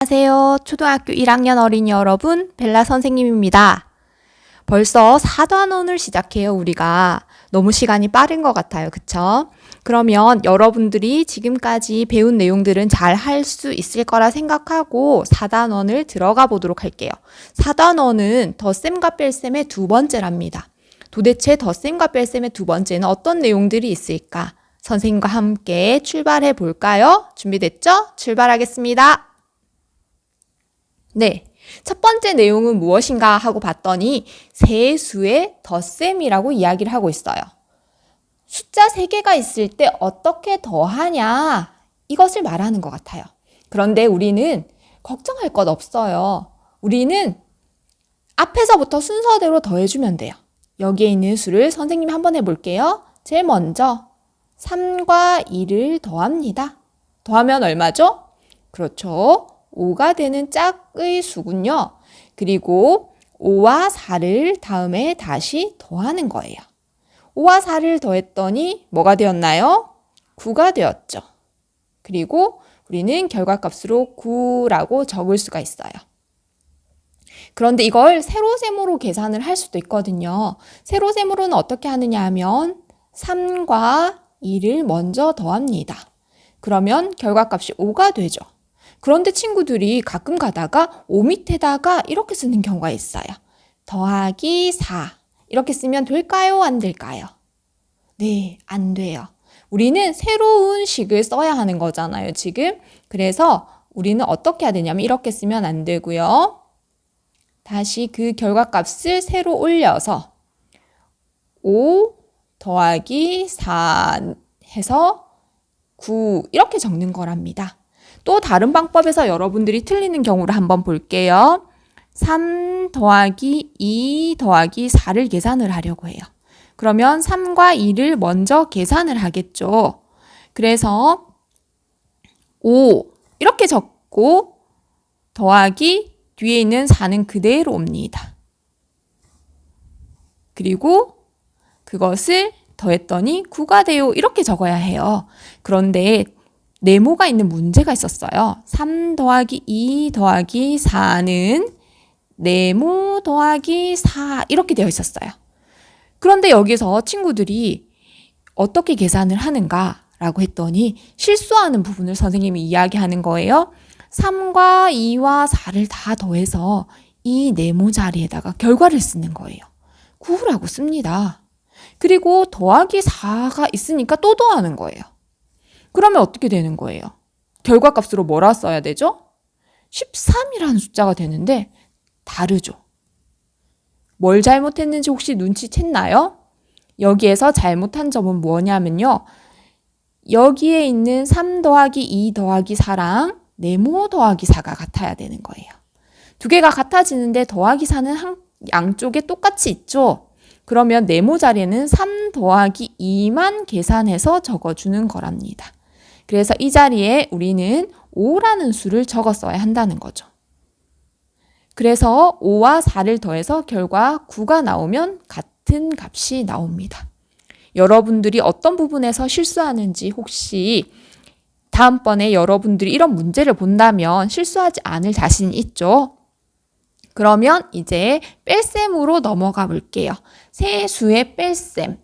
안녕하세요. 초등학교 1학년 어린이 여러분, 벨라 선생님입니다. 벌써 4단원을 시작해요, 우리가. 너무 시간이 빠른 것 같아요, 그쵸? 그러면 여러분들이 지금까지 배운 내용들은 잘 할 수 있을 거라 생각하고 4단원을 들어가 보도록 할게요. 4단원은 덧셈과 뺄셈의 두 번째랍니다. 도대체 덧셈과 뺄셈의 두 번째는 어떤 내용들이 있을까? 선생님과 함께 출발해 볼까요? 준비됐죠? 출발하겠습니다. 네. 첫 번째 내용은 무엇인가 하고 봤더니 세수의 덧셈이라고 이야기를 하고 있어요. 숫자 3개가 있을 때 어떻게 더하냐 이것을 말하는 것 같아요. 그런데 우리는 걱정할 것 없어요. 우리는 앞에서부터 순서대로 더해주면 돼요. 여기에 있는 수를 선생님이 한번 해볼게요. 제일 먼저 3과 2를 더합니다. 더하면 얼마죠? 그렇죠. 5가 되는 짝의 수군요. 그리고 5와 4를 다음에 다시 더하는 거예요. 5와 4를 더했더니 뭐가 되었나요? 9가 되었죠. 그리고 우리는 결과값으로 9라고 적을 수가 있어요. 그런데 이걸 세로세모로 계산을 할 수도 있거든요. 세로세모로는 어떻게 하느냐 하면 3과 2를 먼저 더합니다. 그러면 결과값이 5가 되죠. 그런데 친구들이 가끔 가다가 5 밑에다가 이렇게 쓰는 경우가 있어요. 더하기 4 이렇게 쓰면 될까요? 안 될까요? 네, 안 돼요. 우리는 새로운 식을 써야 하는 거잖아요, 지금. 그래서 우리는 어떻게 해야 되냐면 이렇게 쓰면 안 되고요. 다시 그 결과값을 새로 올려서 5 더하기 4 해서 9 이렇게 적는 거랍니다. 또 다른 방법에서 여러분들이 틀리는 경우를 한번 볼게요. 3 더하기 2 더하기 4를 계산을 하려고 해요. 그러면 3과 2를 먼저 계산을 하겠죠. 그래서 5 이렇게 적고 더하기 뒤에 있는 4는 그대로 옵니다. 그리고 그것을 더했더니 9가 돼요. 이렇게 적어야 해요. 그런데 네모가 있는 문제가 있었어요. 3 더하기 2 더하기 4는 네모 더하기 4 이렇게 되어 있었어요. 그런데 여기서 친구들이 어떻게 계산을 하는가라고 했더니 실수하는 부분을 선생님이 이야기하는 거예요. 3과 2와 4를 다 더해서 이 네모 자리에다가 결과를 쓰는 거예요. 9라고 씁니다. 그리고 더하기 4가 있으니까 또 더하는 거예요. 그러면 어떻게 되는 거예요? 결과값으로 뭐라 써야 되죠? 13이라는 숫자가 되는데 다르죠. 뭘 잘못했는지 혹시 눈치챘나요? 여기에서 잘못한 점은 뭐냐면요. 여기에 있는 3 더하기 2 더하기 4랑 네모 더하기 4가 같아야 되는 거예요. 두 개가 같아지는데 더하기 4는 양쪽에 똑같이 있죠. 그러면 네모 자리에는 3 더하기 2만 계산해서 적어주는 거랍니다. 그래서 이 자리에 우리는 5라는 수를 적었어야 한다는 거죠. 그래서 5와 4를 더해서 결과 9가 나오면 같은 값이 나옵니다. 여러분들이 어떤 부분에서 실수하는지 혹시 다음번에 여러분들이 이런 문제를 본다면 실수하지 않을 자신이 있죠? 그러면 이제 뺄셈으로 넘어가 볼게요. 세수의 뺄셈.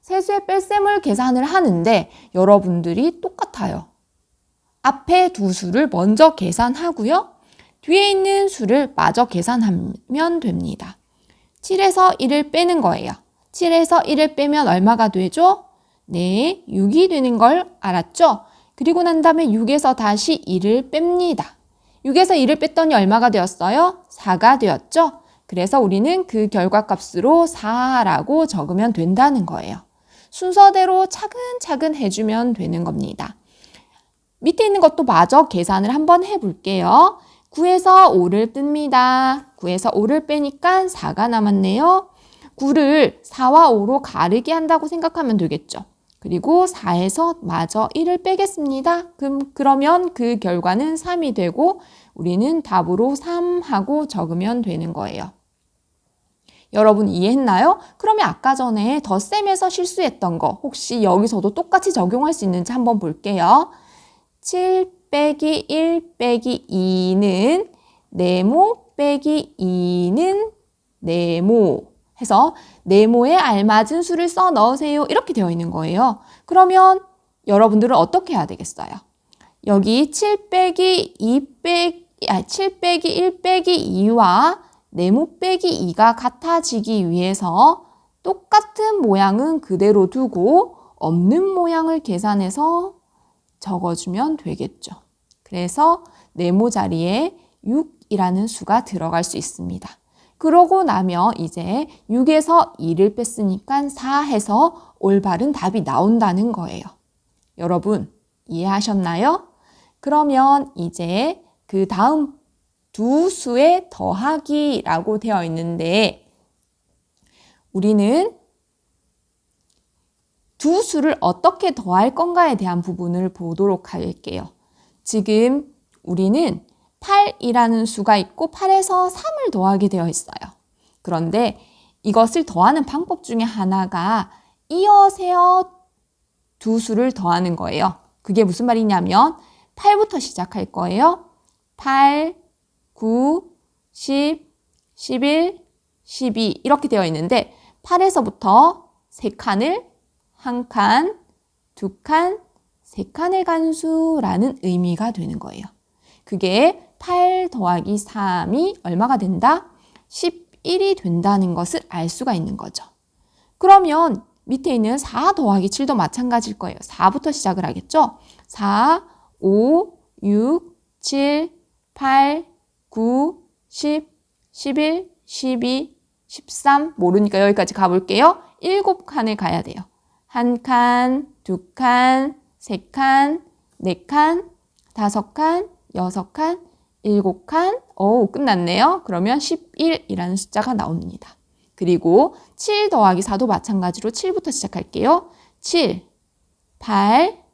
세수의 뺄셈을 계산을 하는데 여러분들이 똑같아요. 앞에 두 수를 먼저 계산하고요. 뒤에 있는 수를 마저 계산하면 됩니다. 7에서 1을 빼는 거예요. 7에서 1을 빼면 얼마가 되죠? 네, 6이 되는 걸 알았죠? 그리고 난 다음에 6에서 다시 1을 뺍니다. 6에서 1을 뺐더니 얼마가 되었어요? 4가 되었죠? 그래서 우리는 그 결과값으로 4라고 적으면 된다는 거예요. 순서대로 차근차근 해주면 되는 겁니다. 밑에 있는 것도 마저 계산을 한번 해볼게요. 9에서 5를 뜹니다. 9에서 5를 빼니까 4가 남았네요. 9를 4와 5로 가르게 한다고 생각하면 되겠죠. 그리고 4에서 마저 1을 빼겠습니다. 그러면 그 결과는 3이 되고 우리는 답으로 3하고 적으면 되는 거예요. 여러분 이해했나요? 그러면 아까 전에 덧셈에서 실수했던 거 혹시 여기서도 똑같이 적용할 수 있는지 한번 볼게요. 7 빼기 1 빼기 2는 네모 빼기 2는 네모 해서 네모에 알맞은 수를 써 넣으세요. 이렇게 되어 있는 거예요. 그러면 여러분들은 어떻게 해야 되겠어요? 여기 7 빼기 1 빼기 2와 네모 빼기 2가 같아지기 위해서 똑같은 모양은 그대로 두고 없는 모양을 계산해서 적어주면 되겠죠. 그래서 네모 자리에 6이라는 수가 들어갈 수 있습니다. 그러고 나면 이제 6에서 2를 뺐으니까 4 해서 올바른 답이 나온다는 거예요. 여러분 이해하셨나요? 그러면 이제 그 다음 두 수의 더하기라고 되어 있는데 우리는 두 수를 어떻게 더할 건가에 대한 부분을 보도록 할게요. 지금 우리는 8이라는 수가 있고 8에서 3을 더하게 되어 있어요. 그런데 이것을 더하는 방법 중에 하나가 이어세어 두 수를 더하는 거예요. 그게 무슨 말이냐면 8부터 시작할 거예요. 8, 9, 10, 11, 12 이렇게 되어 있는데 8에서부터 3칸을 한 칸, 두 칸, 세 칸을 간 수라는 의미가 되는 거예요. 그게 8 더하기 3이 얼마가 된다? 11이 된다는 것을 알 수가 있는 거죠. 그러면 밑에 있는 4 더하기 7도 마찬가지일 거예요. 4부터 시작을 하겠죠? 4, 5, 6, 7, 8, 9, 10, 11, 12, 13 모르니까 여기까지 가볼게요. 7칸을 가야 돼요. 한 칸, 두 칸, 세 칸, 네 칸, 5칸, 6칸, 7칸. 오, 끝났네요. 그러면 11이라는 숫자가 나옵니다. 그리고 7 더하기 4도 마찬가지로 7부터 시작할게요. 7, 8,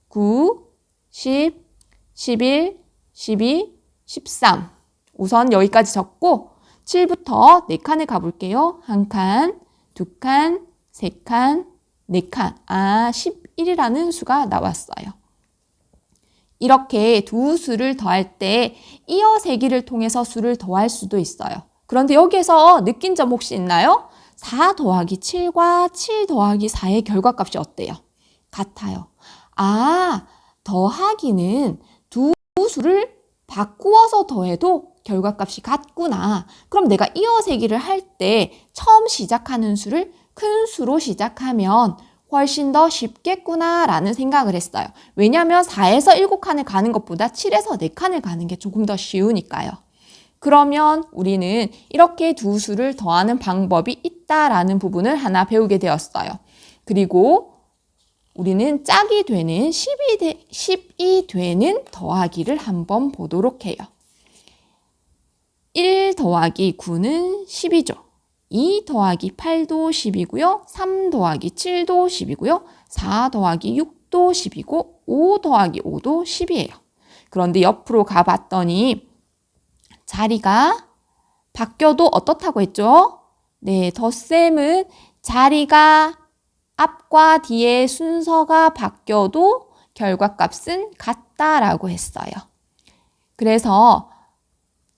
9, 10, 11, 12, 13. 우선 여기까지 적고 7부터 4칸을 가볼게요. 한 칸, 두 칸, 세 칸, 네 칸. 11이라는 수가 나왔어요. 이렇게 두 수를 더할 때 이어세기를 통해서 수를 더할 수도 있어요. 그런데 여기에서 느낀 점 혹시 있나요? 4 더하기 7과 7 더하기 4의 결과값이 어때요? 같아요. 더하기는 두 수를 바꾸어서 더해도 결과값이 같구나. 그럼 내가 이어세기를 할 때 처음 시작하는 수를 큰 수로 시작하면 훨씬 더 쉽겠구나 라는 생각을 했어요. 왜냐하면 4에서 7칸을 가는 것보다 7에서 4칸을 가는 게 조금 더 쉬우니까요. 그러면 우리는 이렇게 두 수를 더하는 방법이 있다라는 부분을 하나 배우게 되었어요. 그리고 우리는 짝이 되는 10이 되는 더하기를 한번 보도록 해요. 1 더하기 9는 10이죠. 2 더하기 8도 10이고요. 3 더하기 7도 10이고요. 4 더하기 6도 10이고 5 더하기 5도 10이에요. 그런데 옆으로 가봤더니 자리가 바뀌어도 어떻다고 했죠? 네, 덧셈은 자리가 앞과 뒤의 순서가 바뀌어도 결과값은 같다라고 했어요. 그래서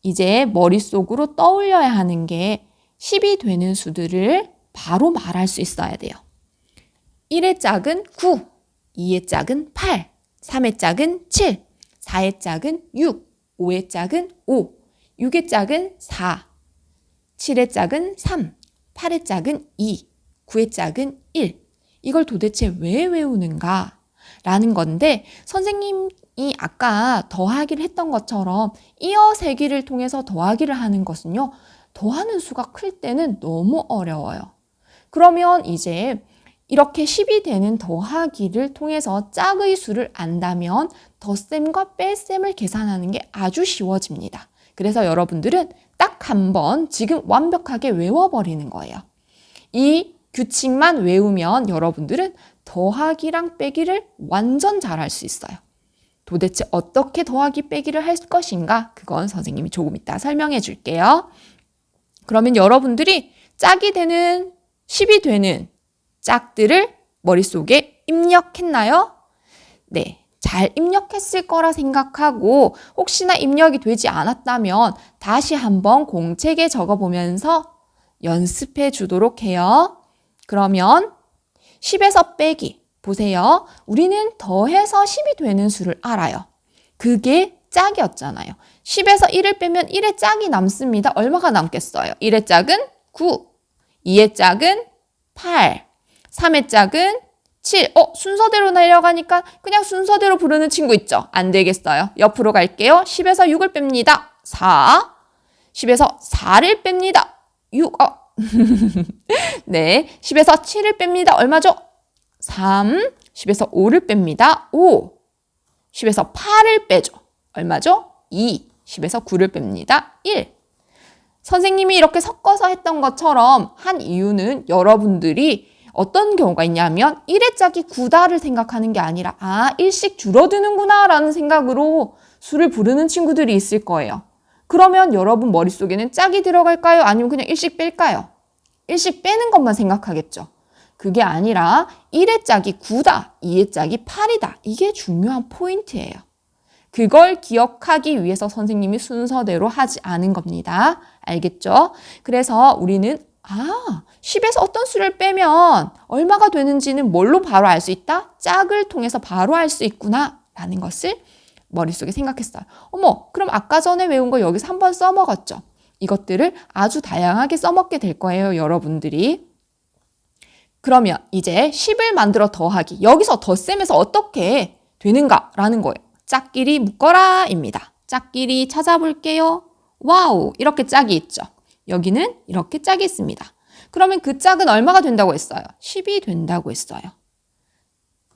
이제 머릿속으로 떠올려야 하는 게 10이 되는 수들을 바로 말할 수 있어야 돼요. 1의 짝은 9, 2의 짝은 8, 3의 짝은 7, 4의 짝은 6, 5의 짝은 5, 6의 짝은 4, 7의 짝은 3, 8의 짝은 2, 9의 짝은 1. 이걸 도대체 왜 외우는가? 라는 건데 선생님이 아까 더하기를 했던 것처럼 이어세기를 통해서 더하기를 하는 것은요. 더하는 수가 클 때는 너무 어려워요. 그러면 이제 이렇게 10이 되는 더하기를 통해서 짝의 수를 안다면 덧셈과 뺄셈을 계산하는 게 아주 쉬워집니다. 그래서 여러분들은 딱 한 번 지금 완벽하게 외워버리는 거예요. 이 규칙만 외우면 여러분들은 더하기랑 빼기를 완전 잘할 수 있어요. 도대체 어떻게 더하기 빼기를 할 것인가? 그건 선생님이 조금 이따 설명해 줄게요. 그러면 여러분들이 짝이 되는 10이 되는 짝들을 머릿속에 입력했나요? 네, 잘 입력했을 거라 생각하고 혹시나 입력이 되지 않았다면 다시 한번 공책에 적어보면서 연습해 주도록 해요. 그러면 10에서 빼기. 보세요. 우리는 더해서 10이 되는 수를 알아요. 그게 짝이었잖아요. 10에서 1을 빼면 1의 짝이 남습니다. 얼마가 남겠어요? 1의 짝은 9, 2의 짝은 8, 3의 짝은 7. 순서대로 내려가니까 그냥 순서대로 부르는 친구 있죠? 안 되겠어요. 옆으로 갈게요. 10에서 6을 뺍니다. 4. 10에서 4를 뺍니다. 6. 네. 10에서 7을 뺍니다. 얼마죠? 3. 10에서 5를 뺍니다. 5. 10에서 8을 빼죠. 얼마죠? 2. 10에서 9를 뺍니다. 1. 선생님이 이렇게 섞어서 했던 것처럼 한 이유는 여러분들이 어떤 경우가 있냐면 1의 짝이 9다를 생각하는 게 아니라 1씩 줄어드는구나 라는 생각으로 수를 부르는 친구들이 있을 거예요. 그러면 여러분 머릿속에는 짝이 들어갈까요? 아니면 그냥 1씩 뺄까요? 1씩 빼는 것만 생각하겠죠. 그게 아니라 1의 짝이 9다, 2의 짝이 8이다. 이게 중요한 포인트예요. 그걸 기억하기 위해서 선생님이 순서대로 하지 않은 겁니다. 알겠죠? 그래서 우리는 10에서 어떤 수를 빼면 얼마가 되는지는 뭘로 바로 알 수 있다? 짝을 통해서 바로 알 수 있구나 라는 것을 머릿속에 생각했어요. 그럼 아까 전에 외운 거 여기서 한번 써먹었죠? 이것들을 아주 다양하게 써먹게 될 거예요, 여러분들이. 그러면 이제 10을 만들어 더하기. 여기서 덧셈에서 어떻게 되는가라는 거예요. 짝끼리 묶어라 입니다. 짝끼리 찾아볼게요. 와우, 이렇게 짝이 있죠. 여기는 이렇게 짝이 있습니다. 그러면 그 짝은 얼마가 된다고 했어요? 10이 된다고 했어요.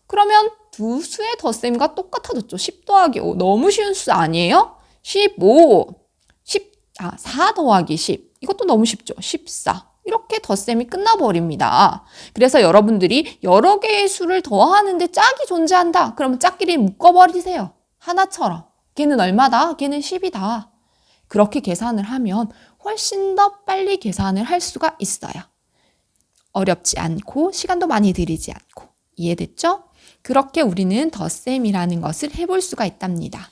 그러면 두 수의 덧셈과 똑같아졌죠. 10 더하기 5. 너무 쉬운 수 아니에요? 15. 4 더하기 10. 이것도 너무 쉽죠. 14. 이렇게 덧셈이 끝나버립니다. 그래서 여러분들이 여러 개의 수를 더하는데 짝이 존재한다. 그러면 짝끼리 묶어버리세요. 하나처럼. 걔는 얼마다? 걔는 10이다. 그렇게 계산을 하면 훨씬 더 빨리 계산을 할 수가 있어요. 어렵지 않고 시간도 많이 들이지 않고. 이해됐죠? 그렇게 우리는 덧셈이라는 것을 해볼 수가 있답니다.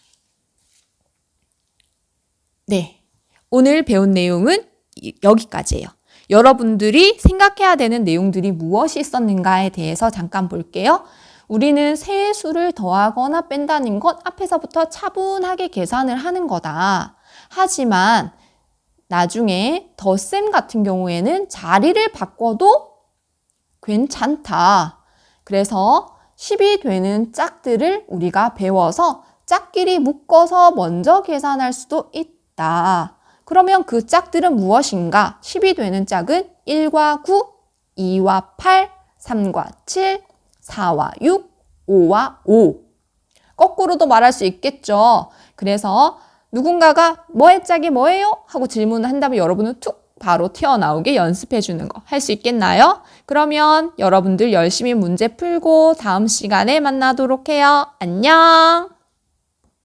네, 오늘 배운 내용은 여기까지예요. 여러분들이 생각해야 되는 내용들이 무엇이 있었는가에 대해서 잠깐 볼게요. 우리는 세 수를 더하거나 뺀다는 건 앞에서부터 차분하게 계산을 하는 거다. 하지만 나중에 덧셈 같은 경우에는 자리를 바꿔도 괜찮다. 그래서 10이 되는 짝들을 우리가 배워서 짝끼리 묶어서 먼저 계산할 수도 있다. 그러면 그 짝들은 무엇인가? 10이 되는 짝은 1과 9, 2와 8, 3과 7, 4와 6, 5와 5. 거꾸로도 말할 수 있겠죠. 그래서 누군가가 뭐의 짝이 뭐예요? 하고 질문을 한다면 여러분은 툭 바로 튀어나오게 연습해 주는 거 할 수 있겠나요? 그러면 여러분들 열심히 문제 풀고 다음 시간에 만나도록 해요. 안녕!